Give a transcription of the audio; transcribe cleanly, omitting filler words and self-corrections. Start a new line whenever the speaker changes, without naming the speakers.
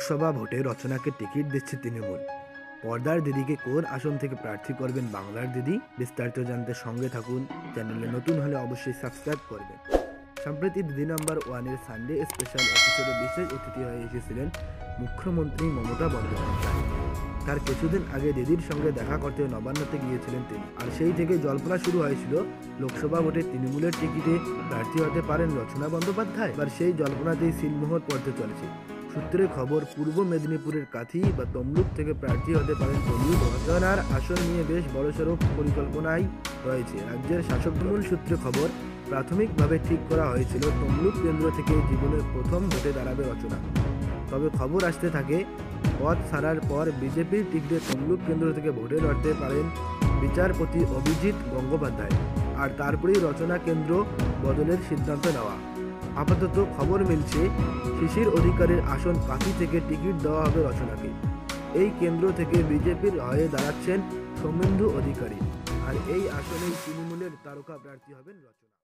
লোকসভা ভোটে রচনাকে টিকিট দিচ্ছে তৃণমূল। পর্দার দিদিকে কোন আসন থেকে প্রার্থী করবেন বাংলার দিদি? বিস্তারিত জানতে সঙ্গে থাকুন। চ্যানেলে নতুন হলে অবশ্যই সাবস্ক্রাইব করবেন। সম্প্রতি দিদি নাম্বার ওয়ানের সানডে স্পেশাল এপিসোডে বিশেষ অতিথি হয়ে এসেছিলেন মুখ্যমন্ত্রী মমতা বন্দ্যোপাধ্যায়। তার কিছুদিন আগে দিদির সঙ্গে দেখা করতে নবান্নতে গিয়েছিলেন তিনি। আর সেই থেকে জল্পনা শুরু হয়েছিল লোকসভা ভোটে তৃণমূলের টিকিটে প্রার্থী হতে পারেন রচনা বন্দ্যোপাধ্যায়। এবার সেই জল্পনাতেই সিলমোহর পড়তে চলেছে। সূত্রের খবর, পূর্ব মেদিনীপুরের কাথি বা তমলুক থেকে প্রার্থী হতে পারেন তমলুক। রচনার আসন নিয়ে বেশ বড়সড় পরিকল্পনাই রয়েছে রাজ্যের শাসক। মূল সূত্রে খবর, প্রাথমিকভাবে ঠিক করা হয়েছিল তমলুক কেন্দ্র থেকে জীবনের প্রথম ভোটে দাঁড়াবে রচনা। তবে খবর আসতে থাকে, পদ ছাড়ার পর বিজেপির টিকিটে তমলুক কেন্দ্র থেকে ভোটে লড়তে পারেন বিচারপতি অভিজিৎ গঙ্গোপাধ্যায়। আর তারপরেই রচনা কেন্দ্র বদলের সিদ্ধান্ত নেওয়া। আপাতত খবর মিলছে, শিশির অধিকারীর আসন কাঁথি থেকে টিকিট দেওয়া হবে রচনাকে। এই কেন্দ্র থেকে বিজেপির হয়ে দাঁড়াচ্ছেন সৌমেন্দু অধিকারী। আর এই আসনেই তৃণমূলের তারকা প্রার্থী হবেন রচনা।